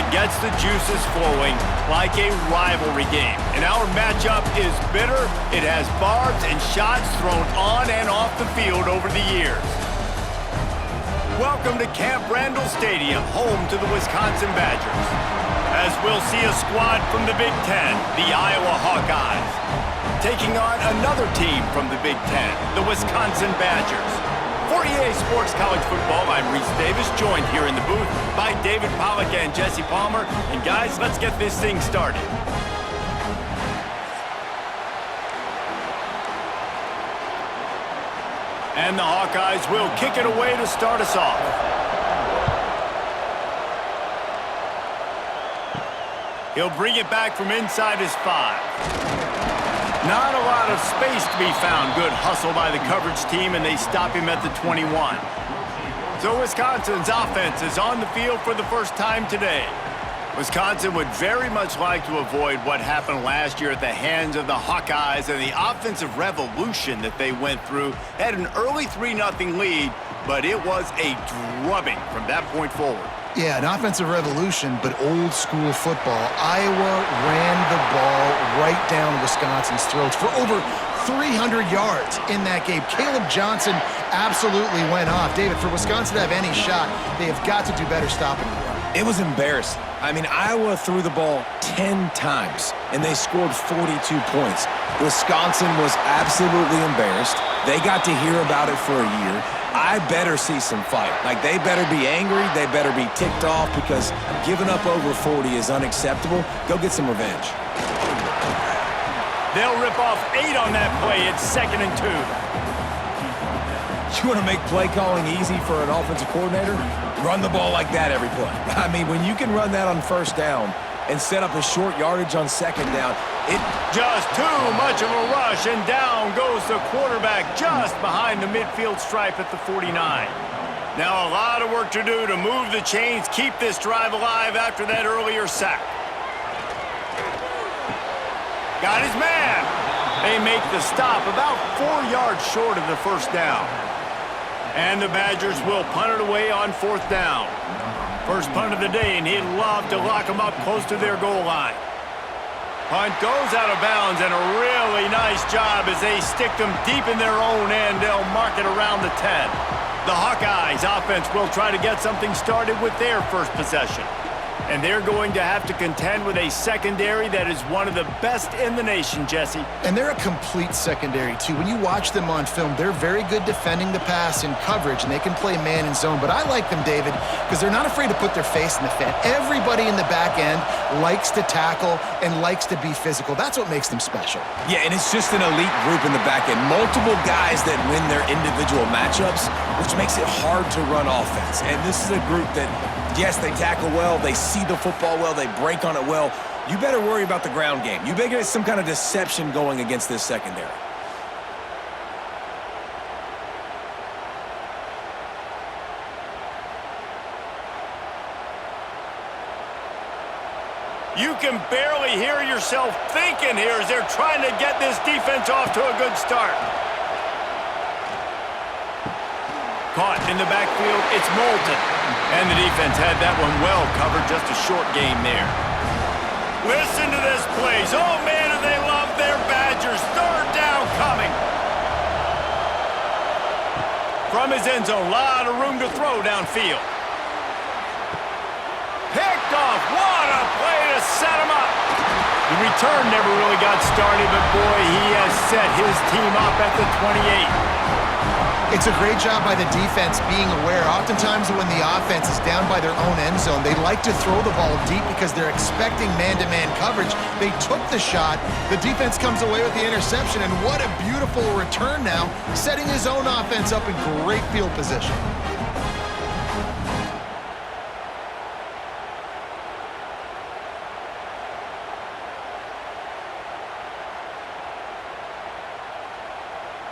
that gets the juices flowing like a rivalry game. And our matchup is bitter. It has barbs and shots thrown on and off the field over the years. Welcome to Camp Randall Stadium, home to the Wisconsin Badgers. As we'll see a squad from the Big Ten, the Iowa Hawkeyes, taking on another team from the Big Ten, the Wisconsin Badgers. For EA Sports College Football, I'm Reese Davis, joined here in the booth by David Pollack and Jesse Palmer. And guys, let's get this thing started. And the Hawkeyes will kick it away to start us off. He'll bring it back from inside his 5. Not a lot of space to be found. Good hustle by the coverage team, and they stop him at the 21. So Wisconsin's offense is on the field for the first time today. Wisconsin would very much like to avoid what happened last year at the hands of the Hawkeyes and the offensive revolution that they went through. Had an early 3-0 lead, but it was a drubbing from that point forward. Yeah, an offensive revolution, but old school football. Iowa ran the ball right down Wisconsin's throats for over 300 yards in that game. Caleb Johnson absolutely went off. David, for Wisconsin to have any shot, they have got to do better stopping the run. It was embarrassing. I mean, Iowa threw the ball 10 times, and they scored 42 points. Wisconsin was absolutely embarrassed. They got to hear about it for a year. I better see some fight. Like, they better be angry. They better be ticked off because giving up over 40 is unacceptable. Go get some revenge. They'll rip off 8 on that play. It's 2nd and 2. You want to make play calling easy for an offensive coordinator? Run the ball like that every play. I mean, when you can run that on first down and set up a short yardage on second down, it just too much of a rush, and down goes the quarterback just behind the midfield stripe at the 49. Now a lot of work to do to move the chains, keep this drive alive after that earlier sack. Got his man. They make the stop about 4 yards short of the first down. And the Badgers will punt it away on 4th down. First punt of the day, and he'd love to lock them up close to their goal line. Punt goes out of bounds, and a really nice job as they stick them deep in their own end. They'll mark it around the 10. The Hawkeyes offense will try to get something started with their first possession. And they're going to have to contend with a secondary that is one of the best in the nation, Jesse. And they're a complete secondary, too. When you watch them on film, they're very good defending the pass in coverage, and they can play man and zone. But I like them, David, because they're not afraid to put their face in the fan. Everybody in the back end likes to tackle and likes to be physical. That's what makes them special. Yeah, and it's just an elite group in the back end. Multiple guys that win their individual matchups, which makes it hard to run offense. And this is a group that, yes, they tackle well, they see the football well, they break on it well. You better worry about the ground game. You better get some kind of deception going against this secondary. You can barely hear yourself thinking here as they're trying to get this defense off to a good start. Caught in the backfield, it's Moulton. And the defense had that one well covered, just a short game there. Listen to this place. Oh, man, do they love their Badgers. 3rd down coming. From his end zone, a lot of room to throw downfield. Picked off. What a play to set him up. The return never really got started, but boy, he has set his team up at the 28. It's a great job by the defense being aware. Oftentimes when the offense is down by their own end zone, they like to throw the ball deep because they're expecting man-to-man coverage. They took the shot. The defense comes away with the interception, and what a beautiful return now, setting his own offense up in great field position.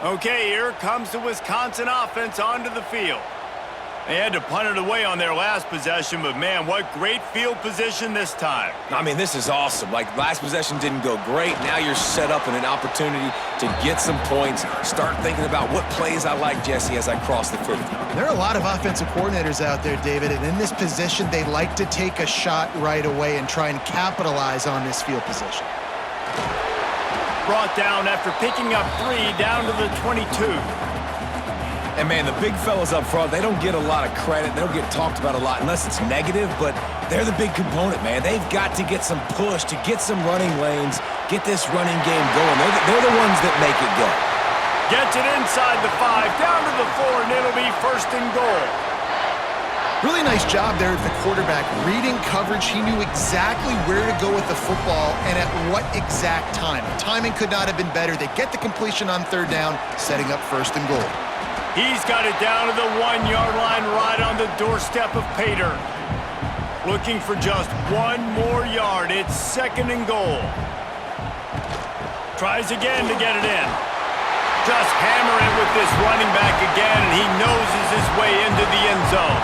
Okay, here comes the Wisconsin offense onto the field. They had to punt it away on their last possession, but man, what great field position this time. I mean, this is awesome. Like, last possession didn't go great. Now you're set up in an opportunity to get some points. Start thinking about what plays I like, Jesse, as I cross the 50. There are a lot of offensive coordinators out there, David, and in this position, they like to take a shot right away and try and capitalize on this field position. Brought down after picking up 3 down to the 22. And, man, the big fellas up front, they don't get a lot of credit. They don't get talked about a lot unless it's negative, but they're the big component, man. They've got to get some push, to get some running lanes, get this running game going. They're the ones that make it go. Gets it inside the 5, down to the 4, and it'll be first and goal. Really nice job there at the quarterback. Reading coverage, he knew exactly where to go with the football and at what exact time. Timing could not have been better. They get the completion on 3rd down, setting up first and goal. He's got it down to the 1-yard line right on the doorstep of Pater. Looking for just 1 more yard. It's 2nd and goal. Tries again to get it in. Just hammer it with this running back again, and he noses his way into the end zone.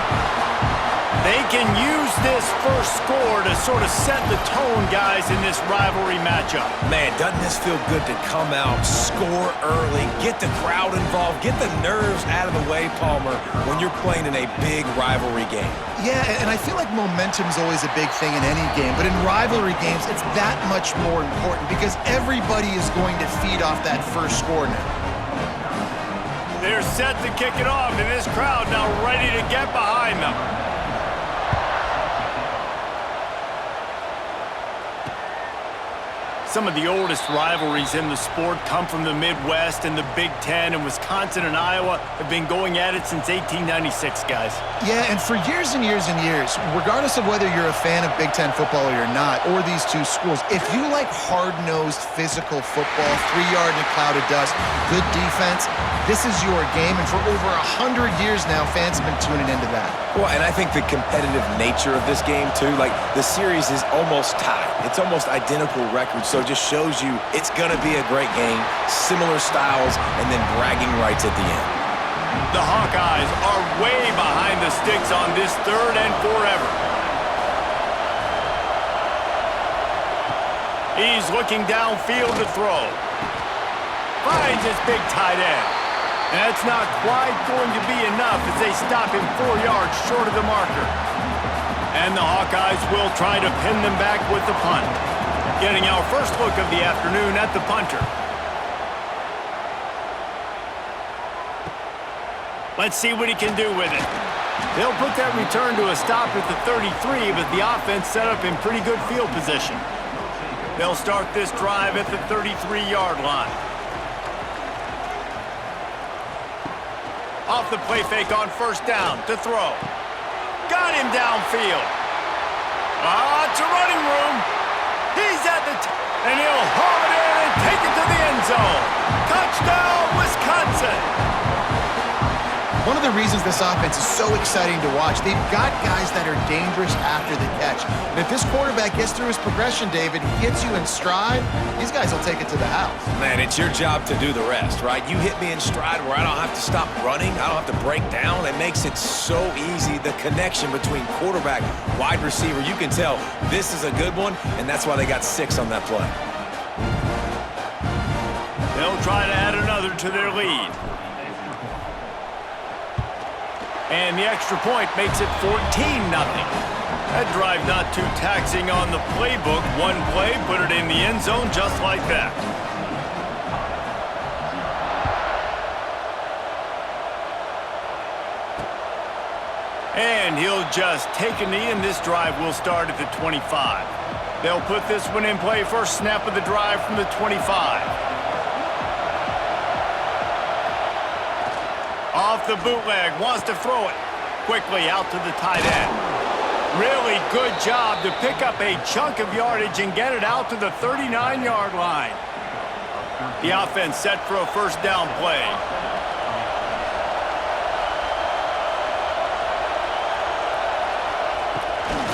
They can use this first score to sort of set the tone, guys, in this rivalry matchup. Man, doesn't this feel good to come out, score early, get the crowd involved, get the nerves out of the way, Palmer, when you're playing in a big rivalry game? Yeah, and I feel like momentum's always a big thing in any game, but in rivalry games, it's that much more important because everybody is going to feed off that first score now. They're set to kick it off, and this crowd now ready to get behind them. Some of the oldest rivalries in the sport come from the Midwest, and the Big Ten, and Wisconsin and Iowa have been going at it since 1896, guys. Yeah, and for years and years and years, regardless of whether you're a fan of Big Ten football or you're not, or these two schools, if you like hard-nosed physical football, 3-yard in a cloud of dust, good defense, this is your game, and for over 100 years now, fans have been tuning into that. Well, and I think the competitive nature of this game, too, like, the series is almost tied. It's almost identical records, so it just shows you it's going to be a great game, similar styles, and then bragging rights at the end. The Hawkeyes are way behind the sticks on this 3rd and forever. He's looking downfield to throw. Finds his big tight end. That's not quite going to be enough as they stop him 4 yards short of the marker. And the Hawkeyes will try to pin them back with the punt. Getting our first look of the afternoon at the punter. Let's see what he can do with it. They'll put that return to a stop at the 33, but the offense set up in pretty good field position. They'll start this drive at the 33-yard line. Off the play fake on 1st down to throw. Got him downfield. It's a running room. He's at the and he'll haul it in and take it to the end zone. Touchdown, Wisconsin. One of the reasons this offense is so exciting to watch, they've got guys that are dangerous after the catch. And if this quarterback gets through his progression, David, he hits you in stride, these guys will take it to the house. Man, it's your job to do the rest, right? You hit me in stride where I don't have to stop running. I don't have to break down. It makes it so easy, the connection between quarterback, wide receiver. You can tell this is a good one, and that's why they got 6 on that play. They'll try to add another to their lead. And the extra point makes it 14-0. That drive not too taxing on the playbook. One play, put it in the end zone just like that. And he'll just take a knee, and this drive will start at the 25. They'll put this one in play. First snap of the drive from the 25. Off the bootleg, wants to throw it quickly out to the tight end. Really good job to pick up a chunk of yardage and get it out to the 39-yard line. The offense set for a 1st down play.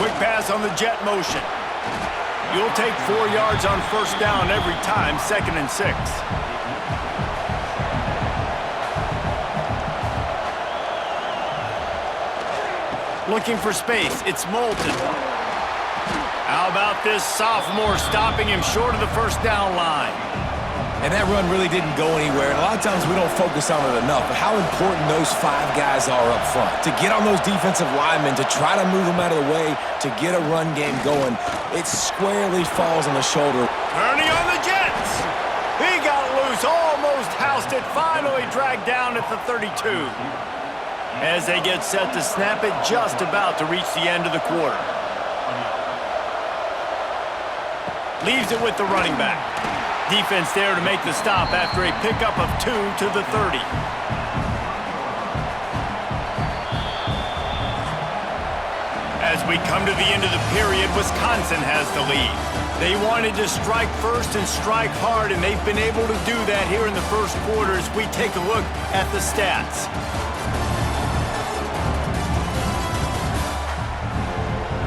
Quick pass on the jet motion. You'll take 4 yards on 1st down every time, 2nd and 6. Looking for space. It's Moulton. How about this sophomore stopping him short of the first down line? And that run really didn't go anywhere. And a lot of times we don't focus on it enough, but how important those 5 guys are up front. To get on those defensive linemen, to try to move them out of the way, to get a run game going, it squarely falls on the shoulder. Turning on the Jets. He got loose, almost housed it, finally dragged down at the 32. As they get set to snap it, just about to reach the end of the quarter. Leaves it with the running back. Defense there to make the stop after a pickup of 2 to the 30. As we come to the end of the period, Wisconsin has the lead. They wanted to strike first and strike hard, and they've been able to do that here in the first quarter as we take a look at the stats.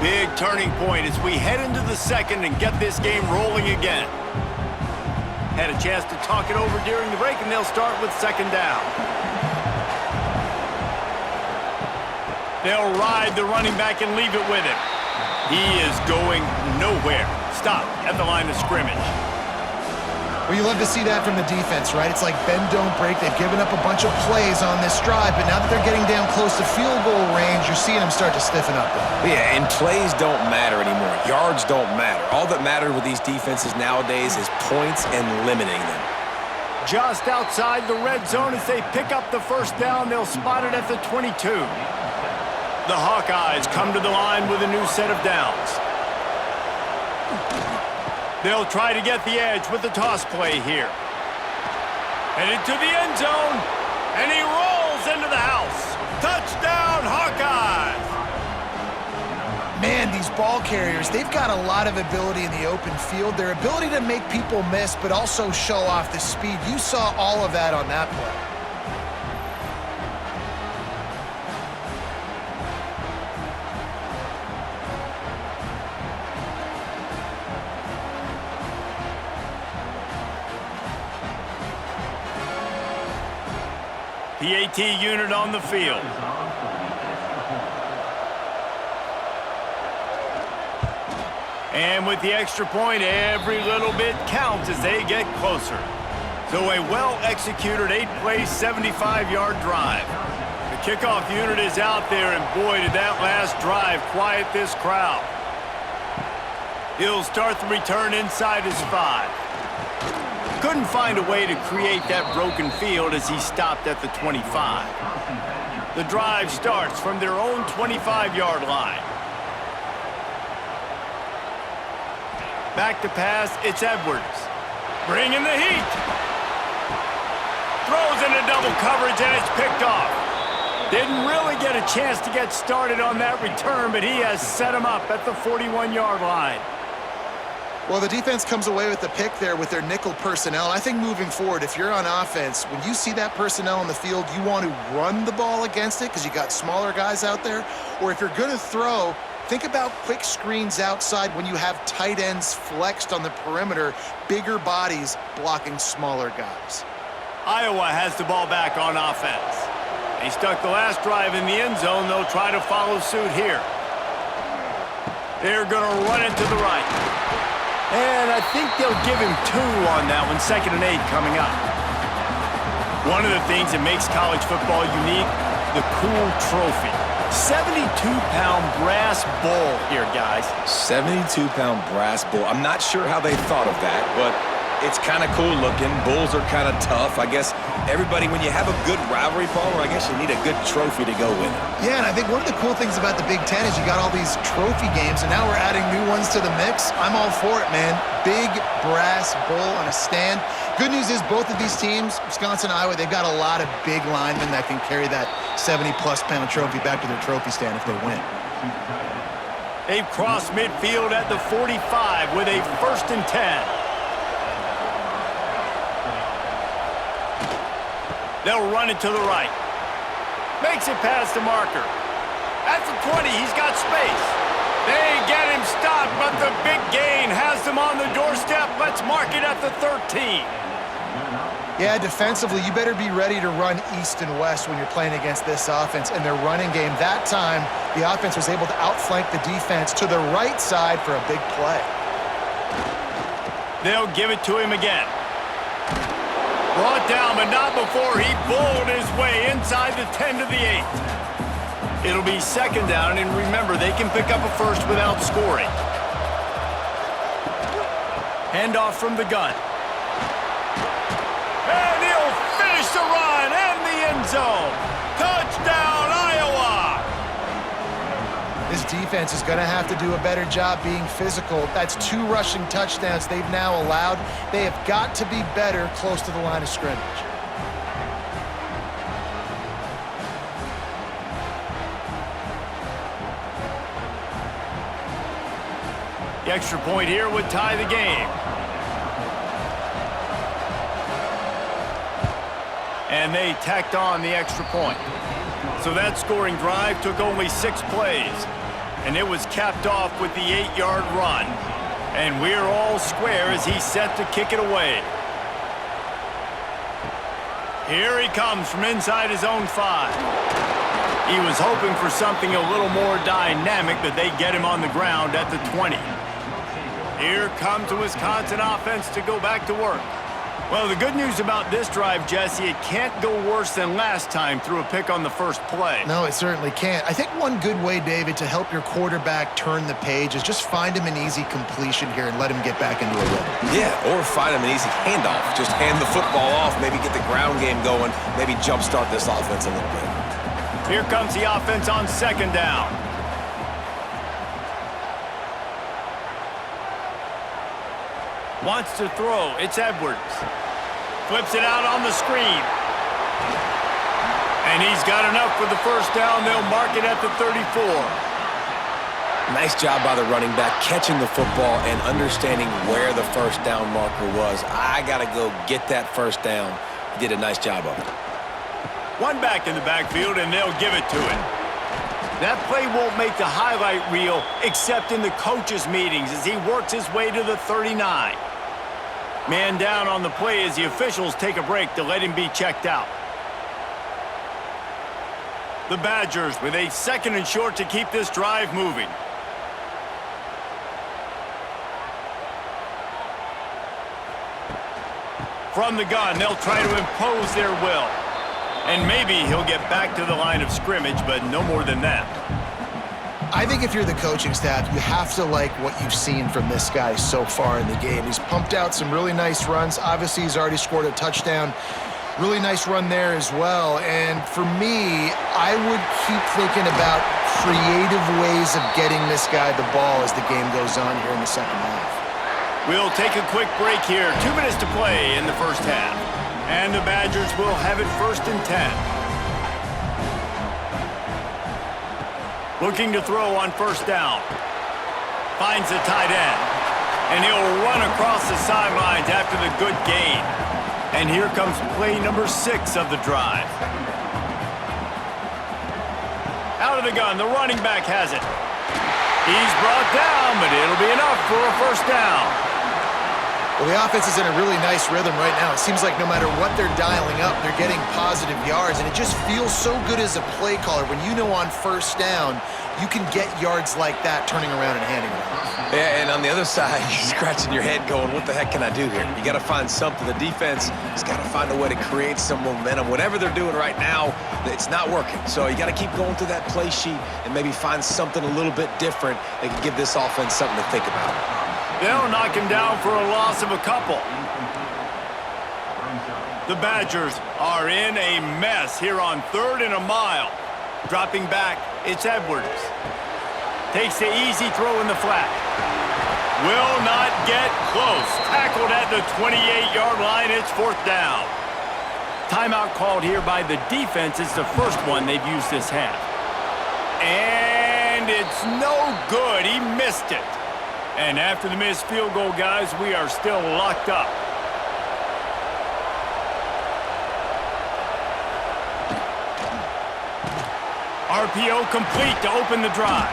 Big turning point as we head into the second and get this game rolling again. Had a chance to talk it over during the break, and they'll start with second down. They'll ride the running back and leave it with him. He is going nowhere. Stop at the line of scrimmage. Well, you love to see that from the defense, right? It's like bend, don't break. They've given up a bunch of plays on this drive, but now that they're getting down close to field goal range, you're seeing them start to stiffen up. Yeah, and plays don't matter anymore. Yards don't matter. All that matters with these defenses nowadays is points and limiting them. Just outside the red zone as they pick up the first down, they'll spot it at the 22. The Hawkeyes come to the line with a new set of downs. They'll try to get the edge with the toss play here. Headed to the end zone, and he rolls into the house. Touchdown, Hawkeyes! Man, these ball carriers, they've got a lot of ability in the open field. Their ability to make people miss, but also show off the speed. You saw all of that on that play. PAT unit on the field. And with the extra point, every little bit counts as they get closer. So a well-executed 8-play, 75-yard drive. The kickoff unit is out there, and boy, did that last drive quiet this crowd. He'll start the return inside his 5. Couldn't find a way to create that broken field as he stopped at the 25. The drive starts from their own 25-yard line. Back to pass, it's Edwards. Bringing the heat. Throws into double coverage, and it's picked off. Didn't really get a chance to get started on that return, but he has set him up at the 41-yard line. Well, the defense comes away with the pick there with their nickel personnel. I think moving forward, if you're on offense, when you see that personnel on the field, you want to run the ball against it because you got smaller guys out there. Or if you're going to throw, think about quick screens outside when you have tight ends flexed on the perimeter, bigger bodies blocking smaller guys. Iowa has the ball back on offense. They stuck the last drive in the end zone. They'll try to follow suit here. They're going to run it to the right. And I think they'll give him 2 on that one, 2nd and 8 coming up. One of the things that makes college football unique, the cool trophy. 72-pound brass bull here, guys. 72-pound brass bull. I'm not sure how they thought of that, but it's kind of cool looking. Bulls are kind of tough. I guess everybody, when you have a good rivalry, Palmer, I guess you need a good trophy to go with it. Yeah, and I think one of the cool things about the Big Ten is you got all these trophy games, and now we're adding new ones to the mix. I'm all for it, man. Big brass bull on a stand. Good news is both of these teams, Wisconsin and Iowa, they've got a lot of big linemen that can carry that 70-plus pound trophy back to their trophy stand if they win. They've crossed midfield at the 45 with a 1st and 10. They'll run it to the right. Makes it past the marker. At the 20, he's got space. They get him stopped, but the big gain has them on the doorstep. Let's mark it at the 13. Yeah, defensively, you better be ready to run east and west when you're playing against this offense and their running game. That time, the offense was able to outflank the defense to the right side for a big play. They'll give it to him again. Brought down, but not before he bowled his way inside the 10 to the 8. It'll be second down, and remember, they can pick up a first without scoring. Handoff from the gun. And he'll finish the run and the end zone. Touchdown, Iowa! This defense is going to have to do a better job being physical. That's 2 rushing touchdowns they've now allowed. They have got to be better close to the line of scrimmage. The extra point here would tie the game. And they tacked on the extra point. So that scoring drive took only 6 plays. And it was capped off with the 8-yard run. And we're all square as he's set to kick it away. Here he comes from inside his own 5. He was hoping for something a little more dynamic, but they get him on the ground at the 20. Here comes the Wisconsin offense to go back to work. Well, the good news about this drive, Jesse, it can't go worse than last time through a pick on the first play. No, it certainly can't. I think one good way, David, to help your quarterback turn the page is just find him an easy completion here and let him get back into a rhythm. Yeah, or find him an easy handoff. Just hand the football off, maybe get the ground game going, maybe jumpstart this offense a little bit. Here comes the offense on second down. Wants to throw. It's Edwards. Flips it out on the screen. And he's got enough for the first down. They'll mark it at the 34. Nice job by the running back, catching the football and understanding where the first down marker was. I got to go get that first down. He did a nice job of it. One back in the backfield, and they'll give it to him. That play won't make the highlight reel except in the coaches' meetings as he works his way to the 39. Man down on the play as the officials take a break to let him be checked out. The Badgers with a 2nd and short to keep this drive moving. From the gun, they'll try to impose their will. And maybe he'll get back to the line of scrimmage, but no more than that. I think if you're the coaching staff, you have to like what you've seen from this guy so far in the game. He's pumped out some really nice runs. Obviously, he's already scored a touchdown. Really nice run there as well. And for me, I would keep thinking about creative ways of getting this guy the ball as the game goes on here in the second half. We'll take a quick break here. 2 minutes to play in the first half. And the Badgers will have it 1st and 10. Looking to throw on first down. Finds the tight end. And he'll run across the sidelines after the good gain. And here comes play number 6 of the drive. Out of the gun, the running back has it. He's brought down, but it'll be enough for a first down. Well, the offense is in a really nice rhythm right now. It seems like no matter what they're dialing up, they're getting positive yards, and it just feels so good as a play caller when you know on first down you can get yards like that turning around and handing it off. Yeah, and on the other side, you're scratching your head going, what the heck can I do here? You got to find something. The defense has got to find a way to create some momentum. Whatever they're doing right now, it's not working. So you got to keep going through that play sheet and maybe find something a little bit different that can give this offense something to think about. They'll knock him down for a loss of a couple. The Badgers are in a mess here on 3rd and a mile. Dropping back, it's Edwards. Takes the easy throw in the flat. Will not get close. Tackled at the 28-yard line. It's 4th down. Timeout called here by the defense. It's the first one they've used this half. And it's no good. He missed it. And after the missed field goal, guys, we are still locked up. RPO complete to open the drive.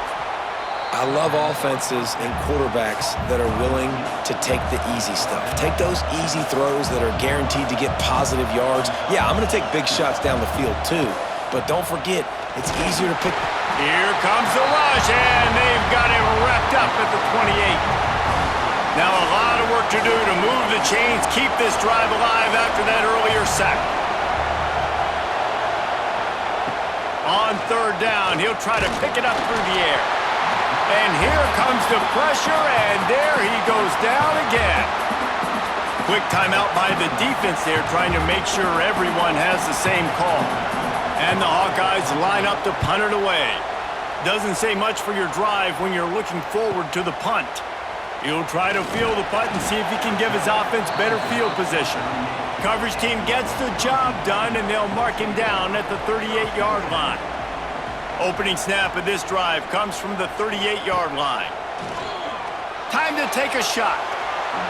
I love offenses and quarterbacks that are willing to take the easy stuff. Take those easy throws that are guaranteed to get positive yards. Yeah, I'm going to take big shots down the field too, but don't forget, it's easier to pick. Here comes the rush, and they've got him wrapped up at the 28. Now a lot of work to do to move the chains, keep this drive alive after that earlier sack. On third down, he'll try to pick it up through the air. And here comes the pressure, and there he goes down again. Quick timeout by the defense there, trying to make sure everyone has the same call. And the Hawkeyes line up to punt it away. Doesn't say much for your drive when you're looking forward to the punt. He'll try to field the punt and see if he can give his offense better field position. Coverage team gets the job done, and they'll mark him down at the 38-yard line. Opening snap of this drive comes from the 38-yard line. Time to take a shot.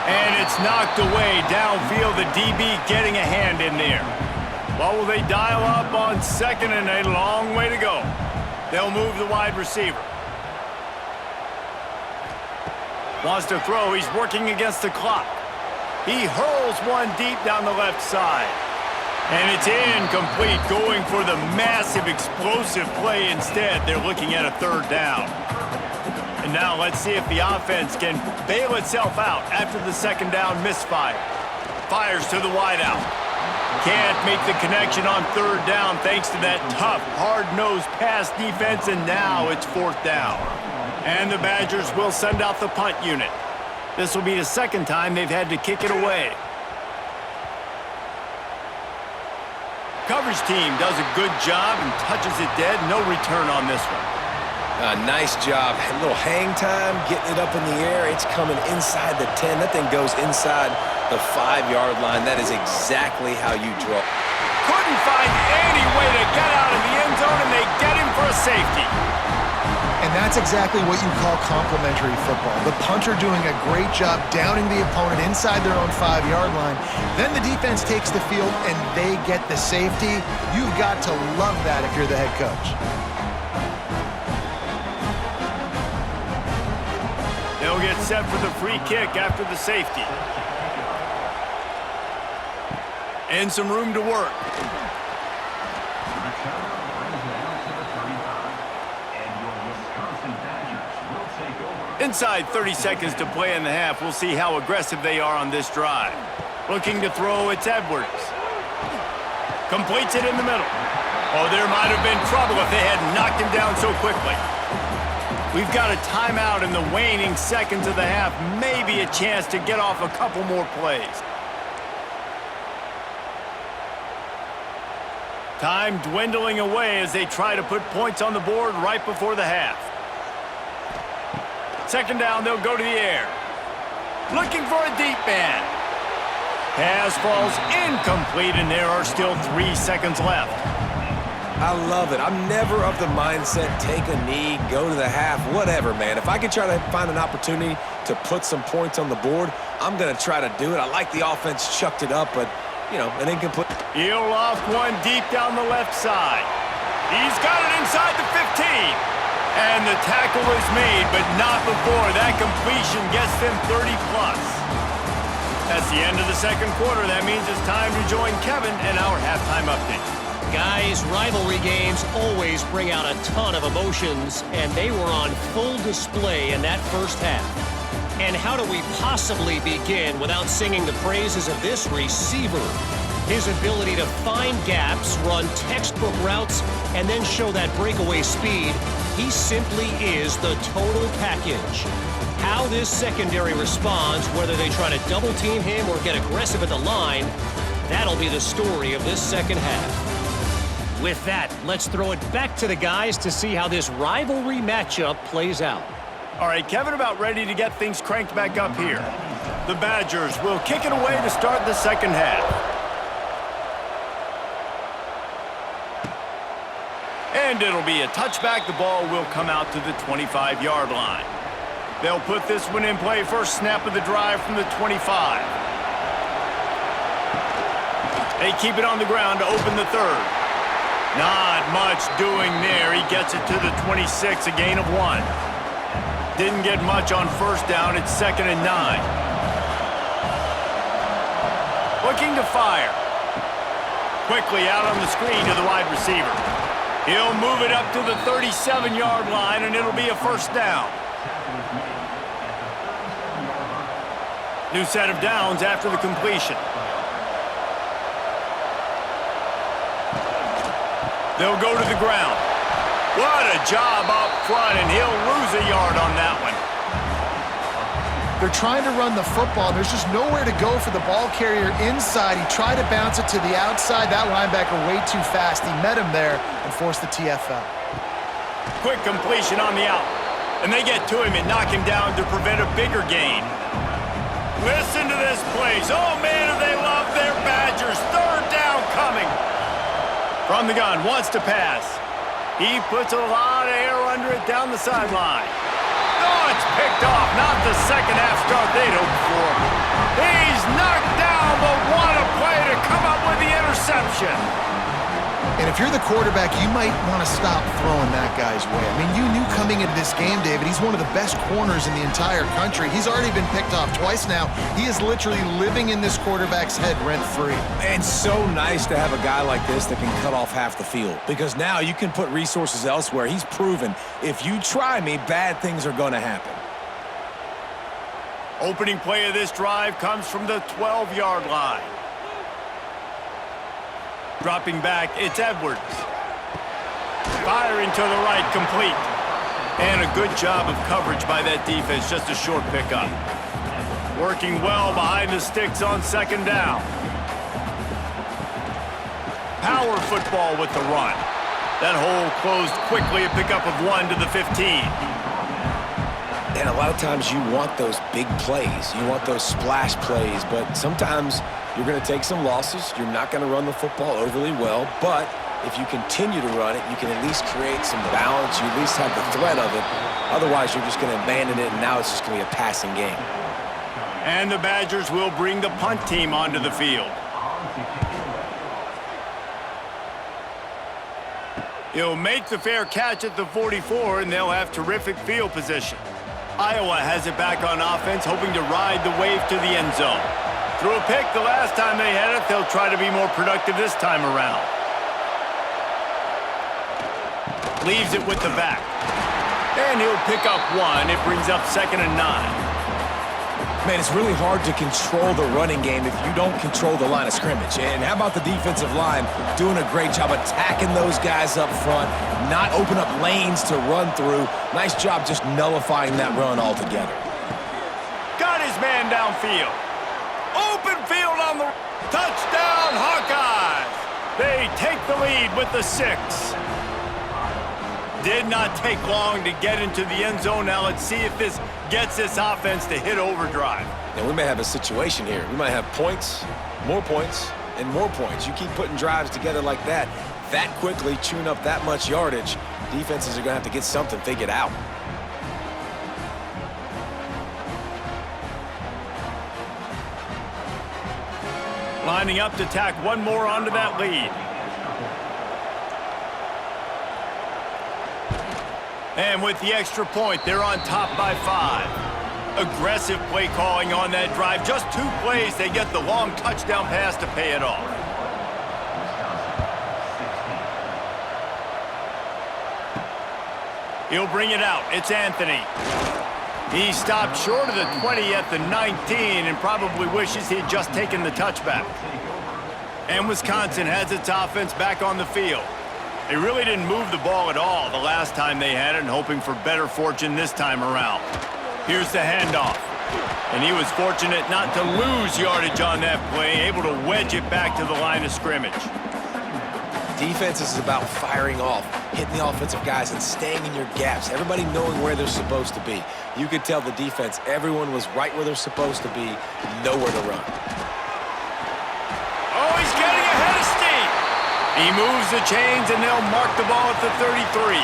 And it's knocked away downfield, the DB getting a hand in there. What will they dial up on second, and a long way to go? They'll move the wide receiver. Wants to throw. He's working against the clock. He hurls one deep down the left side. And it's incomplete, going for the massive explosive play instead. They're looking at a third down. And now let's see if the offense can bail itself out after the second down misfire. Fires to the wideout. Can't make the connection on third down thanks to that tough, hard-nosed pass defense, and now it's fourth down. And the Badgers will send out the punt unit. This will be the second time they've had to kick it away. Coverage team does a good job and touches it dead. No return on this one. Nice job. A little hang time, getting it up in the air. It's coming inside the 10. That thing goes inside the 5-yard line. That is exactly how you draw. Couldn't find any way to get out of the end zone, and they get him for a safety. And that's exactly what you call complementary football. The punter doing a great job downing the opponent inside their own 5-yard line. Then the defense takes the field and they get the safety. You've got to love that if you're the head coach. They'll get set for the free kick after the safety. And some room to work. Inside 30 seconds to play in the half. We'll see how aggressive they are on this drive. Looking to throw, it's Edwards. Completes it in the middle. Oh, there might have been trouble if they had knocked him down so quickly. We've got a timeout in the waning seconds of the half. Maybe a chance to get off a couple more plays. Time dwindling away as they try to put points on the board right before the half. Second down, they'll go to the air. Looking for a deep man. Pass falls incomplete, and there are still 3 seconds left. I love it. I'm never of the mindset, take a knee, go to the half, whatever, man. If I can try to find an opportunity to put some points on the board, I'm going to try to do it. I like the offense chucked it up, but, you know, an incomplete. He'll loft one deep down the left side. He's got it inside the 15. And the tackle is made, but not before that completion gets them 30+. That's the end of the second quarter. That means it's time to join Kevin and our halftime update. Guys, rivalry games always bring out a ton of emotions, and they were on full display in that first half. And how do we possibly begin without singing the praises of this receiver? His ability to find gaps, run textbook routes, and then show that breakaway speed. He simply is the total package. How this secondary responds, whether they try to double-team him or get aggressive at the line, that'll be the story of this second half. With that, let's throw it back to the guys to see how this rivalry matchup plays out. All right, Kevin, about ready to get things cranked back up here. The Badgers will kick it away to start the second half. And it'll be a touchback. The ball will come out to the 25-yard line. They'll put this one in play. First snap of the drive from the 25. They keep it on the ground to open the third. Not much doing there. He gets it to the 26, a gain of 1. Didn't get much on first down. It's 2nd and 9. Looking to fire. Quickly out on the screen to the wide receiver. He'll move it up to the 37-yard line, and it'll be a first down. New set of downs after the completion. They'll go to the ground. What a job up front, and he'll lose a yard on that one. They're trying to run the football. There's just nowhere to go for the ball carrier inside. He tried to bounce it to the outside. That linebacker way too fast. He met him there and forced the TFL. Quick completion on the out. And they get to him and knock him down to prevent a bigger gain. Listen to this place. Oh, man, do they love their Badgers. 3rd down coming. From the gun, wants to pass. He puts a lot of air under it down the sideline. Oh, it's picked off. Not the second half start they'd hoped for. He's knocked down, but what a play to come up with the interception. And if you're the quarterback, you might want to stop throwing that guy's way. I mean, you knew coming into this game, David, he's one of the best corners in the entire country. He's already been picked off twice now. He is literally living in this quarterback's head rent-free. And so nice to have a guy like this that can cut off half the field, because now you can put resources elsewhere. He's proven if you try me, bad things are going to happen. Opening play of this drive comes from the 12-yard line. Dropping back, it's Edwards. Firing to the right, complete. And a good job of coverage by that defense, just a short pickup. Working well behind the sticks on 2nd down. Power football with the run. That hole closed quickly, a pickup of 1 to the 15. And a lot of times you want those big plays. You want those splash plays, but sometimes you're going to take some losses. You're not going to run the football overly well, but if you continue to run it, you can at least create some balance. You at least have the threat of it. Otherwise, you're just going to abandon it, and now it's just going to be a passing game. And the Badgers will bring the punt team onto the field. He'll make the fair catch at the 44, and they'll have terrific field position. Iowa has it back on offense, hoping to ride the wave to the end zone. Threw a pick the last time they had it. They'll try to be more productive this time around. Leaves it with the back. And he'll pick up 1. It brings up 2nd and 9. Man, it's really hard to control the running game if you don't control the line of scrimmage. And how about the defensive line doing a great job attacking those guys up front, not open up lanes to run through. Nice job just nullifying that run altogether. Got his man downfield. Open field on the touchdown, Hawkeyes. They take the lead with the 6. Did not take long to get into the end zone. Now let's see if this gets this offense to hit overdrive. And we may have a situation here. We might have points, and more points. You keep putting drives together like that quickly, chewing up that much yardage, defenses are going to have to get something figured out. Lining up to tack one more onto that lead. And with the extra point, they're on top by 5. Aggressive play calling on that drive. Just 2 plays, they get the long touchdown pass to pay it off. He'll bring it out. It's Anthony. He stopped short of the 20 at the 19 and probably wishes he had just taken the touchback. And Wisconsin has its offense back on the field. They really didn't move the ball at all the last time they had it, and hoping for better fortune this time around. Here's the handoff. And he was fortunate not to lose yardage on that play, able to wedge it back to the line of scrimmage. Defense is about firing off, hitting the offensive guys and staying in your gaps, everybody knowing where they're supposed to be. You could tell the defense, everyone was right where they're supposed to be, nowhere to run. Oh, he's getting ahead of steam. He moves the chains, and they'll mark the ball at the 33.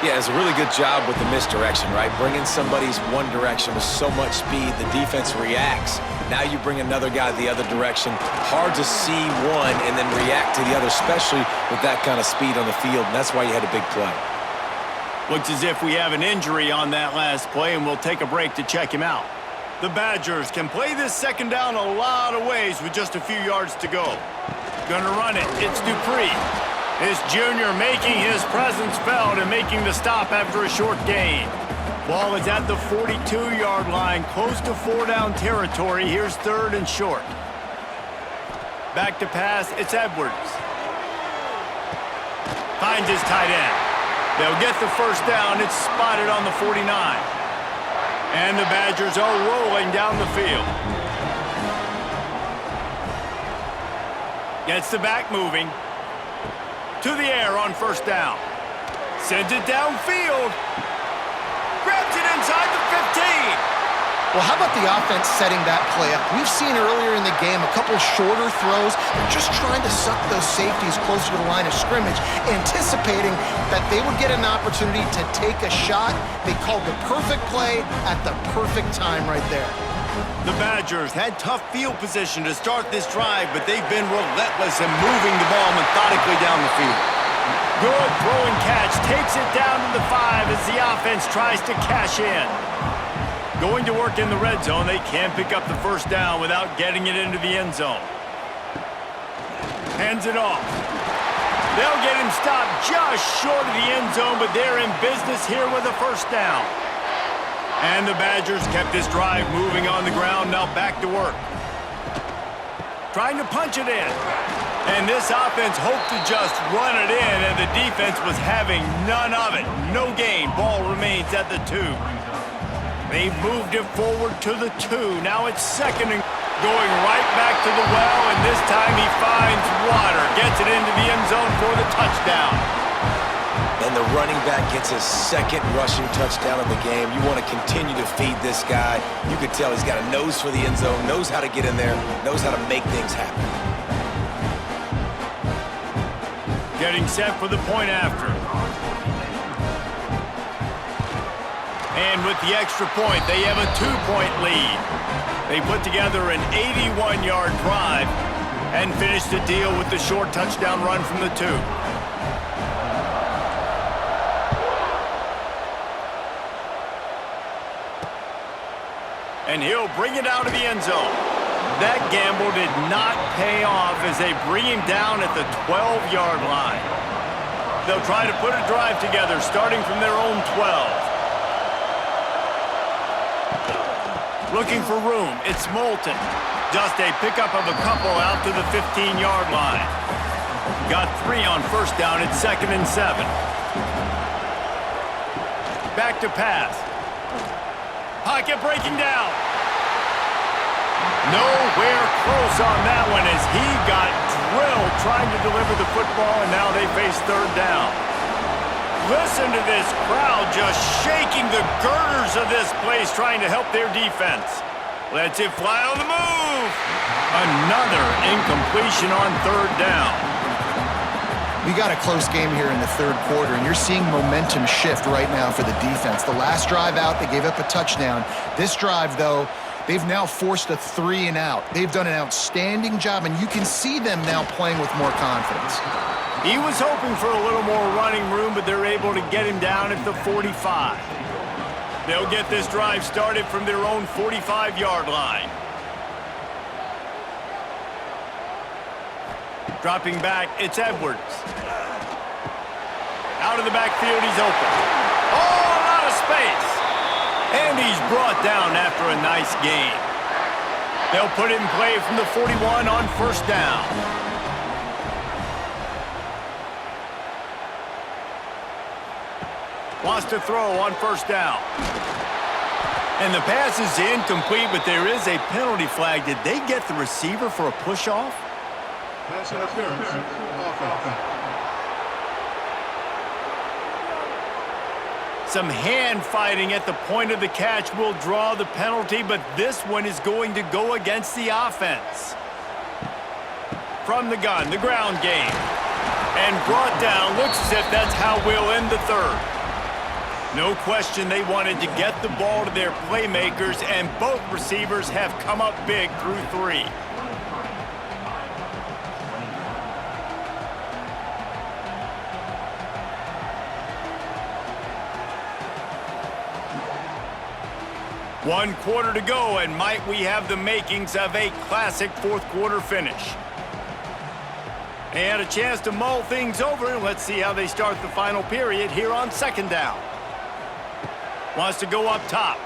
Yeah, it's a really good job with the misdirection, right? Bringing somebody's one direction with so much speed, the defense reacts. Now you bring another guy the other direction. Hard to see one and then react to the other, especially with that kind of speed on the field, and that's why you had a big play. Looks as if we have an injury on that last play, and we'll take a break to check him out. The Badgers can play this second down a lot of ways with just a few yards to go. Gonna run it. It's Dupree. This junior making his presence felt and making the stop after a short gain. Ball is at the 42-yard line, close to 4-down territory. Here's 3rd and short. Back to pass. It's Edwards. Finds his tight end. They'll get the first down. It's spotted on the 49. And the Badgers are rolling down the field. Gets the back moving. To the air on first down. Sends it downfield. Grabs it inside the 15. Well, how about the offense setting that play up? We've seen earlier in the game a couple shorter throws. They're just trying to suck those safeties closer to the line of scrimmage, anticipating that they would get an opportunity to take a shot. They called the perfect play at the perfect time right there. The Badgers had tough field position to start this drive, but they've been relentless in moving the ball methodically down the field. Good throw and catch, takes it down to the 5 as the offense tries to cash in. Going to work in the red zone, they can't pick up the first down without getting it into the end zone. Hands it off. They'll get him stopped just short of the end zone, but they're in business here with a first down. And the Badgers kept this drive moving on the ground, now back to work. Trying to punch it in. And this offense hoped to just run it in, and the defense was having none of it. No gain. Ball remains at the 2. They've moved it forward to the 2. Now it's 2nd and going right back to the well, and this time he finds water. Gets it into the end zone for the touchdown. And the running back gets his 2nd rushing touchdown of the game. You want to continue to feed this guy. You could tell he's got a nose for the end zone, knows how to get in there, knows how to make things happen. Getting set for the point after. And with the extra point, they have a 2-point lead. They put together an 81-yard drive and finish the deal with the short touchdown run from the 2. And he'll bring it out of the end zone. That gamble did not pay off as they bring him down at the 12-yard line. They'll try to put a drive together starting from their own 12. Looking for room. It's Moulton. Just a pickup of a couple out to the 15-yard line. Got 3 on first down. It's 2nd and 7. Back to pass. Pocket breaking down. Nowhere close on that one as he got drilled trying to deliver the football, and now they face 3rd down. Listen to this crowd just shaking the girders of this place trying to help their defense. Lets it fly on the move. Another incompletion on 3rd down. We got a close game here in the 3rd quarter, and you're seeing momentum shift right now for the defense. The last drive out, they gave up a touchdown. This drive, though, they've now forced a 3 and out. They've done an outstanding job, and you can see them now playing with more confidence. He was hoping for a little more running room, but they're able to get him down at the 45. They'll get this drive started from their own 45-yard line. Dropping back, it's Edwards. Out of the backfield, he's open. Oh, a lot of space. And he's brought down after a nice gain. They'll put it in play from the 41 on first down. Wants to throw on first down. And the pass is incomplete, but there is a penalty flag. Did they get the receiver for a push-off? Pass interference. Offense. Some hand fighting at the point of the catch will draw the penalty, but this one is going to go against the offense. From the gun, the ground game. And brought down. Looks as if that's how we'll end the 3rd. No question they wanted to get the ball to their playmakers, and both receivers have come up big through 3. 1 quarter to go, and might we have the makings of a classic fourth quarter finish. They had a chance to mull things over, and let's see how they start the final period here on 2nd down. Wants to go up top.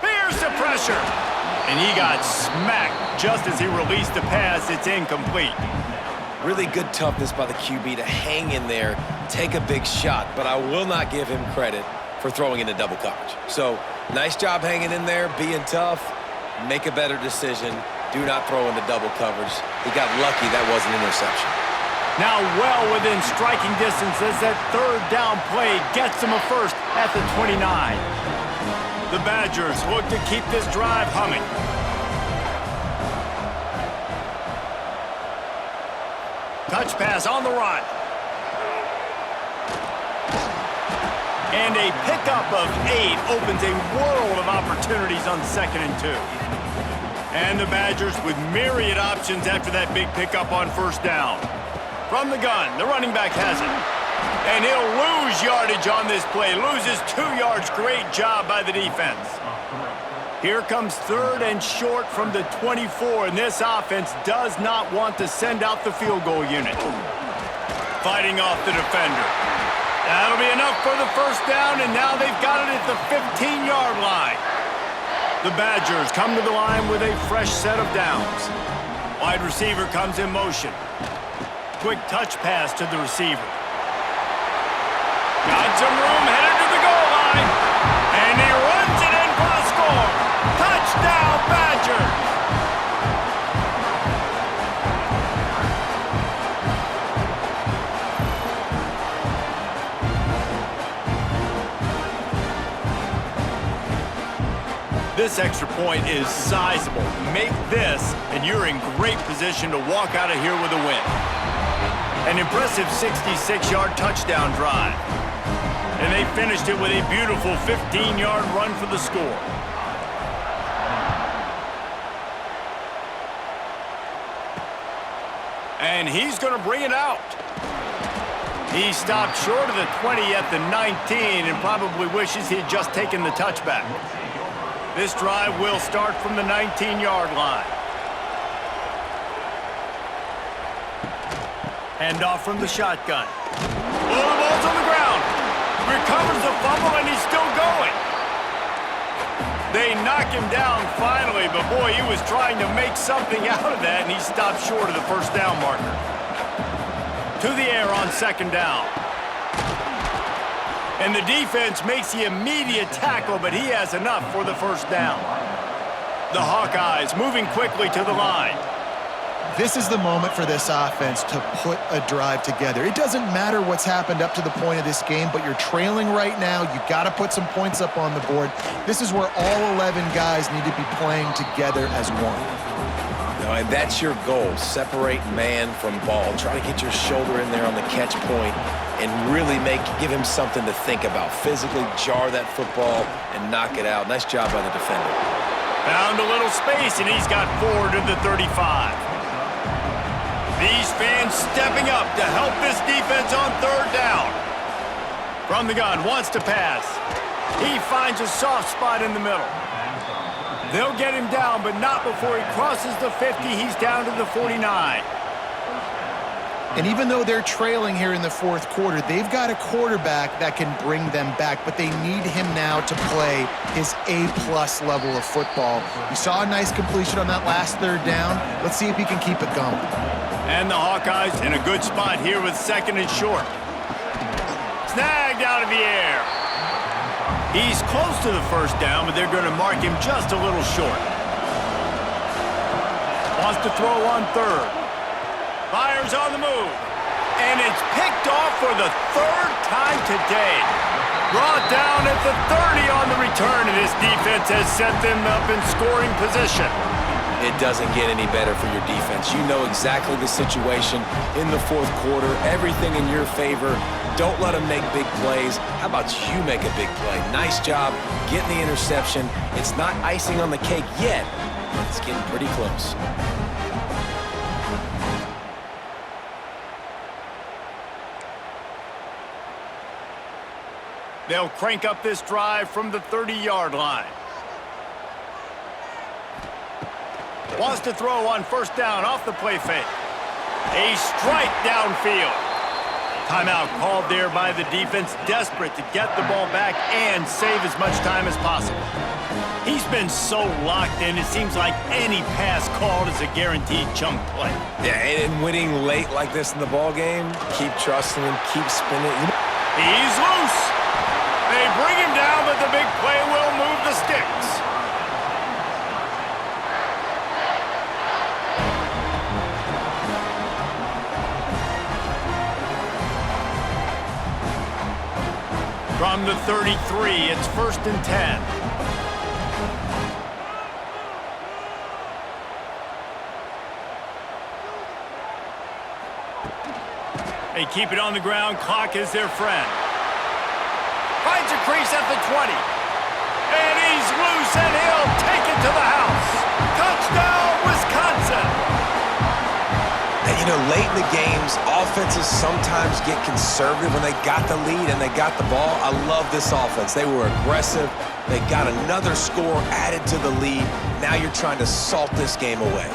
Here's the pressure. And he got smacked just as he released the pass. It's incomplete. Really good toughness by the QB to hang in there, take a big shot, but I will not give him credit for throwing into double coverage. So, nice job hanging in there, being tough, make a better decision. Do not throw into double coverage. He got lucky that was an interception. Now well within striking distance as that 3rd down play gets him a first at the 29. The Badgers look to keep this drive humming. Touch pass on the run. And a pickup of 8 opens a world of opportunities on 2nd and 2. And the Badgers with myriad options after that big pickup on 1st down. From the gun, the running back has it. And he'll lose yardage on this play. Loses 2 yards. Great job by the defense. Here comes 3rd and short from the 24, and this offense does not want to send out the field goal unit. Fighting off the defender. That'll be enough for the 1st down, and now they've got it at the 15-yard line. The Badgers come to the line with a fresh set of downs. Wide receiver comes in motion. Quick touch pass to the receiver. Got some room, headed to the goal line. And he runs it in for the score. Touchdown, Badgers! This extra point is sizable. Make this, and you're in great position to walk out of here with a win. An impressive 66-yard touchdown drive. And they finished it with a beautiful 15-yard run for the score. And he's going to bring it out. He stopped short of the 20 at the 19 and probably wishes he'd just taken the touchback. This drive will start from the 19-yard line. Handoff from the shotgun. Oh, the ball's on the ground. Recovers the fumble, and he's still going. They knock him down finally, but boy, he was trying to make something out of that, and he stopped short of the 1st down marker. To the air on 2nd down. And the defense makes the immediate tackle, but he has enough for the 1st down. The Hawkeyes moving quickly to the line. This is the moment for this offense to put a drive together. It doesn't matter what's happened up to the point of this game, but you're trailing right now. You got to put some points up on the board. This is where all 11 guys need to be playing together as one. No, and that's your goal. Separate man from ball. Try to get your shoulder in there on the catch point and really give him something to think about. Physically jar that football and knock it out. Nice job by the defender. Found a little space, and he's got 4 to the 35. These fans stepping up to help this defense on 3rd down. From the gun, wants to pass. He finds a soft spot in the middle. They'll get him down, but not before he crosses the 50. He's down to the 49. And even though they're trailing here in the 4th quarter, they've got a quarterback that can bring them back, but they need him now to play his A-plus level of football. You saw a nice completion on that last 3rd down. Let's see if he can keep it going. And the Hawkeyes in a good spot here with 2nd and short. Snagged out of the air. He's close to the 1st down, but they're going to mark him just a little short. Wants to throw on 3rd. Fires on the move. And it's picked off for the 3rd time today. Brought down at the 30 on the return, and this defense has set them up in scoring position. It doesn't get any better for your defense. You know exactly the situation in the 4th quarter. Everything in your favor. Don't let them make big plays. How about you make a big play? Nice job getting the interception. It's not icing on the cake yet, but it's getting pretty close. They'll crank up this drive from the 30-yard line. Wants to throw on first down off the play fake. A strike downfield. Timeout called there by the defense, desperate to get the ball back and save as much time as possible. He's been so locked in, it seems like any pass called is a guaranteed chunk play. Yeah, and winning late like this in the ball game, keep trusting him, keep spinning. He's loose. They bring him down, but the big play will move the sticks. From the 33, it's 1st and 10. They keep it on the ground. Clock is their friend. Finds a crease at the 20. And he's loose, and he'll take it to the house. Touchdown, Wisconsin! And, you know, late in the games, offenses sometimes get conservative when they got the lead and they got the ball. I love this offense. They were aggressive. They got another score added to the lead. Now you're trying to salt this game away.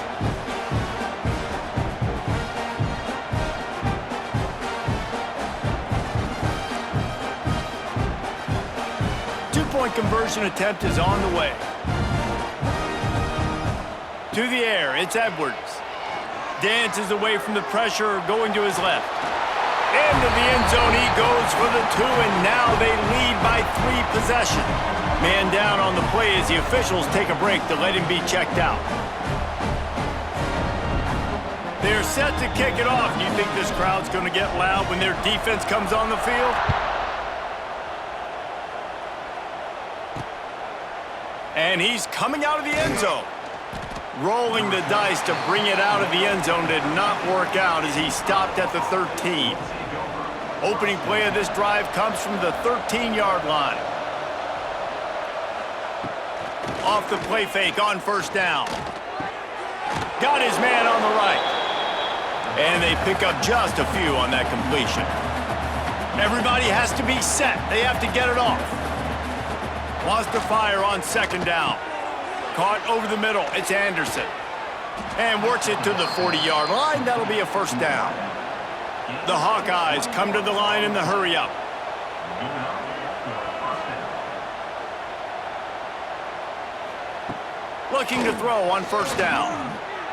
Two-point conversion attempt is on the way. To the air, it's Edwards. Dances away from the pressure, going to his left. Into the end zone he goes for the 2, and now they lead by 3 possessions. Man down on the play as the officials take a break to let him be checked out. They're set to kick it off. Do you think this crowd's going to get loud when their defense comes on the field? And he's coming out of the end zone. Rolling the dice to bring it out of the end zone did not work out as he stopped at the 13. Opening play of this drive comes from the 13-yard line. Off the play fake on first down. Got his man on the right. And they pick up just a few on that completion. Everybody has to be set. They have to get it off. Wants to fire on second down. Caught over the middle. It's Anderson. And works it to the 40-yard line. That'll be a first down. The Hawkeyes come to the line in the hurry-up. Looking to throw on first down.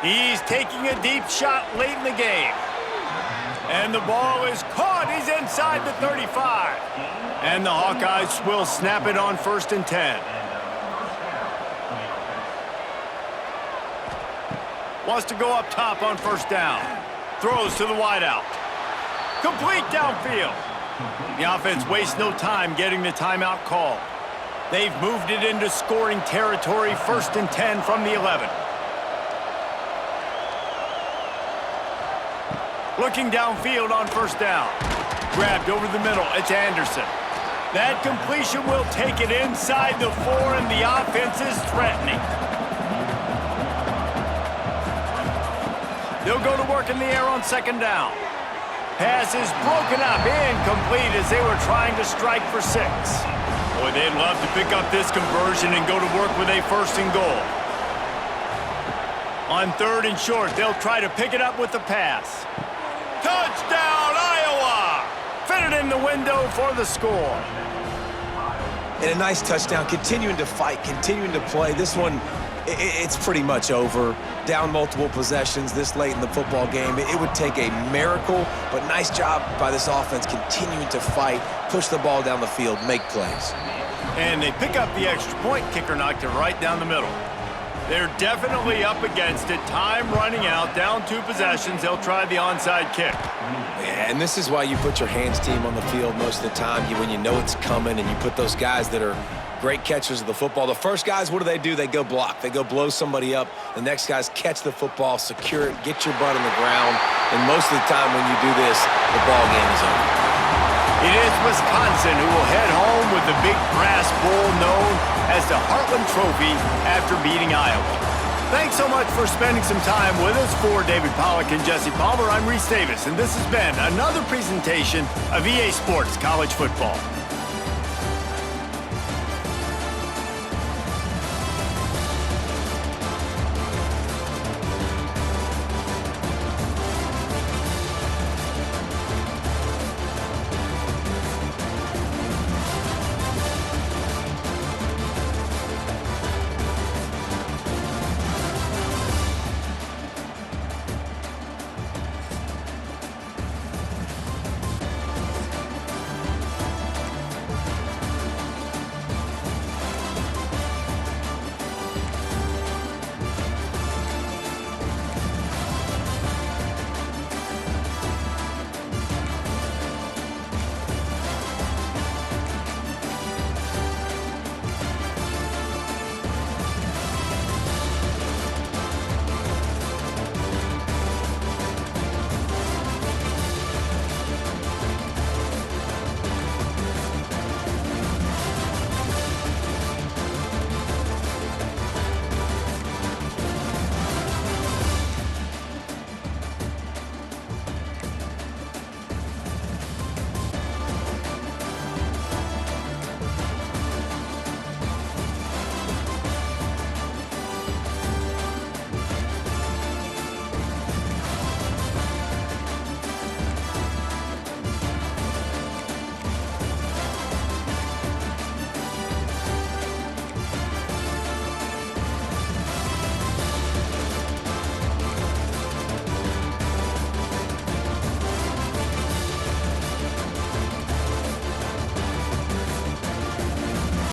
He's taking a deep shot late in the game. And the ball is caught. He's inside the 35. And the Hawkeyes will snap it on 1st and 10. Wants to go up top on first down. Throws to the wideout. Complete downfield. The offense wastes no time getting the timeout call. They've moved it into scoring territory, 1st and 10 from the 11. Looking downfield on first down. Grabbed over the middle. It's Anderson. That completion will take it inside the 4, and the offense is threatening. They'll go to work in the air on second down. Pass is broken up, incomplete as they were trying to strike for 6. Boy, they'd love to pick up this conversion and go to work with a 1st and goal. On 3rd and short, they'll try to pick it up with the pass. Touchdown, Iowa! Fitted in the window for the score. And a nice touchdown, continuing to fight, continuing to play. This one, it's pretty much over. Down multiple possessions this late in the football game. It would take a miracle, but nice job by this offense continuing to fight, push the ball down the field, make plays. And they pick up the extra point. Kicker knocked it right down the middle. They're definitely up against it. Time running out, down 2 possessions. They'll try the onside kick. Yeah, and this is why you put your hands team on the field most of the time. When you know it's coming, and you put those guys that are great catchers of the football. The first guys, what do? They go block. They go blow somebody up. The next guys catch the football, secure it, get your butt on the ground. And most of the time when you do this, the ball game is over. It is Wisconsin who will head home with the big brass bowl known as the Heartland Trophy after beating Iowa. Thanks so much for spending some time with us. For David Pollack and Jesse Palmer, I'm Reese Davis, and this has been another presentation of EA Sports College Football.